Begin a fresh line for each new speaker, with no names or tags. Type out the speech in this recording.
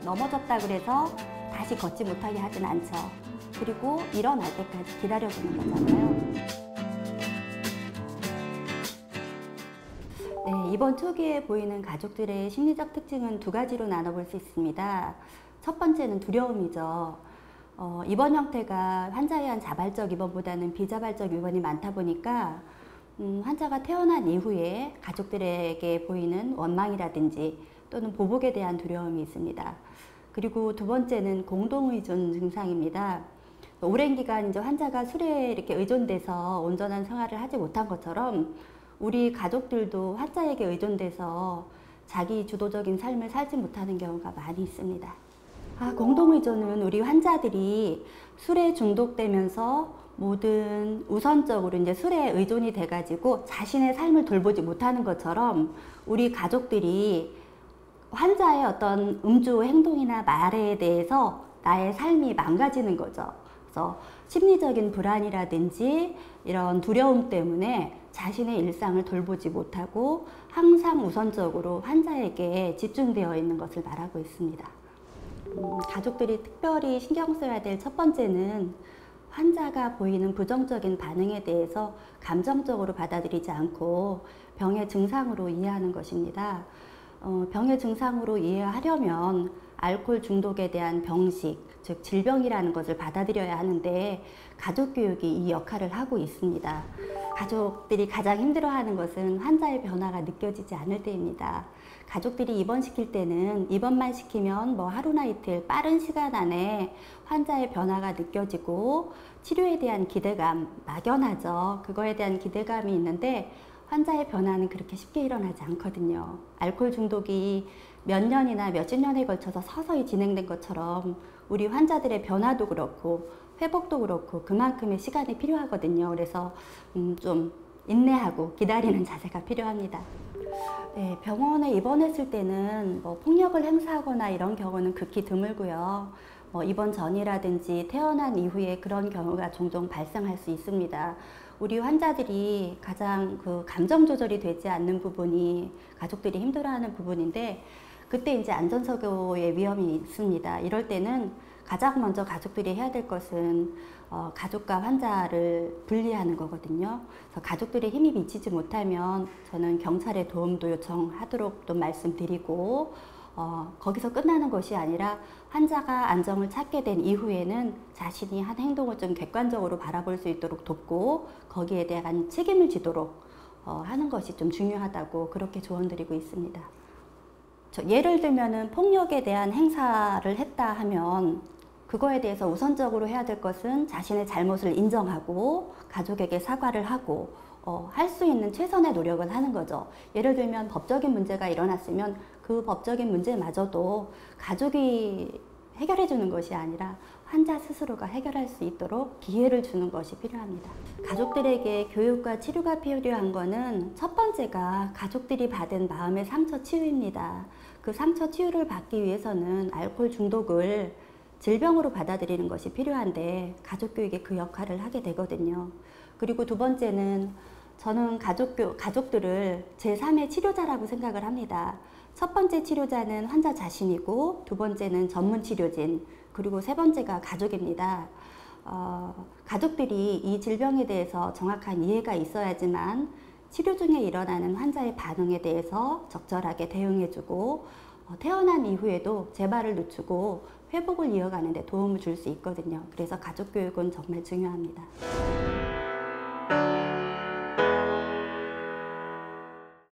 넘어졌다 그래서 다시 걷지 못하게 하진 않죠. 그리고 일어날 때까지 기다려주는 거잖아요. 네, 입원 초기에 보이는 가족들의 심리적 특징은 두 가지로 나눠볼 수 있습니다. 첫 번째는 두려움이죠. 입원 형태가 환자에 의한 자발적 입원보다는 비자발적 입원이 많다 보니까 환자가 태어난 이후에 가족들에게 보이는 원망이라든지 또는 보복에 대한 두려움이 있습니다. 그리고 두 번째는 공동의존 증상입니다. 오랜 기간 이제 환자가 술에 이렇게 의존돼서 온전한 생활을 하지 못한 것처럼 우리 가족들도 환자에게 의존돼서 자기 주도적인 삶을 살지 못하는 경우가 많이 있습니다. 공동의존은 우리 환자들이 술에 중독되면서 모든 우선적으로 이제 술에 의존이 돼가지고 자신의 삶을 돌보지 못하는 것처럼 우리 가족들이 환자의 어떤 음주 행동이나 말에 대해서 나의 삶이 망가지는 거죠. 그래서 심리적인 불안이라든지 이런 두려움 때문에 자신의 일상을 돌보지 못하고 항상 우선적으로 환자에게 집중되어 있는 것을 말하고 있습니다. 가족들이 특별히 신경 써야 될 첫 번째는 환자가 보이는 부정적인 반응에 대해서 감정적으로 받아들이지 않고 병의 증상으로 이해하는 것입니다. 병의 증상으로 이해하려면 알코올 중독에 대한 병식, 즉 질병이라는 것을 받아들여야 하는데 가족교육이 이 역할을 하고 있습니다. 가족들이 가장 힘들어하는 것은 환자의 변화가 느껴지지 않을 때입니다. 가족들이 입원시킬 때는 입원만 시키면 뭐 하루나 이틀 빠른 시간 안에 환자의 변화가 느껴지고 치료에 대한 기대감, 막연하죠. 그거에 대한 기대감이 있는데 환자의 변화는 그렇게 쉽게 일어나지 않거든요. 알코올 중독이 몇 년이나 몇십 년에 걸쳐서 서서히 진행된 것처럼 우리 환자들의 변화도 그렇고 회복도 그렇고 그만큼의 시간이 필요하거든요. 그래서 좀 인내하고 기다리는 자세가 필요합니다. 네, 병원에 입원했을 때는 뭐 폭력을 행사하거나 이런 경우는 극히 드물고요. 입원 전이라든지 태어난 이후에 그런 경우가 종종 발생할 수 있습니다. 우리 환자들이 가장 감정 조절이 되지 않는 부분이 가족들이 힘들어하는 부분인데 그때 이제 안전사고의 위험이 있습니다. 이럴 때는 가장 먼저 가족들이 해야 될 것은 가족과 환자를 분리하는 거거든요. 그래서 가족들의 힘이 미치지 못하면 저는 경찰의 도움도 요청하도록 또 말씀드리고 거기서 끝나는 것이 아니라 환자가 안정을 찾게 된 이후에는 자신이 한 행동을 좀 객관적으로 바라볼 수 있도록 돕고 거기에 대한 책임을 지도록 하는 것이 좀 중요하다고 그렇게 조언드리고 있습니다. 예를 들면은 폭력에 대한 행사를 했다 하면 그거에 대해서 우선적으로 해야 될 것은 자신의 잘못을 인정하고 가족에게 사과를 하고 할 수 있는 최선의 노력을 하는 거죠. 예를 들면 법적인 문제가 일어났으면 그 법적인 문제마저도 가족이 해결해 주는 것이 아니라 환자 스스로가 해결할 수 있도록 기회를 주는 것이 필요합니다. 가족들에게 교육과 치료가 필요한 거는 첫 번째가 가족들이 받은 마음의 상처 치유입니다. 그 상처 치유를 받기 위해서는 알코올 중독을 질병으로 받아들이는 것이 필요한데 가족교육이 그 역할을 하게 되거든요. 그리고 두 번째는 저는 가족들을 제3의 치료자라고 생각을 합니다. 첫 번째 치료자는 환자 자신이고 두 번째는 전문 치료진 그리고 세 번째가 가족입니다. 가족들이 이 질병에 대해서 정확한 이해가 있어야지만 치료 중에 일어나는 환자의 반응에 대해서 적절하게 대응해주고 태어난 이후에도 재발을 늦추고 회복을 이어가는 데 도움을 줄 수 있거든요. 그래서 가족교육은 정말 중요합니다.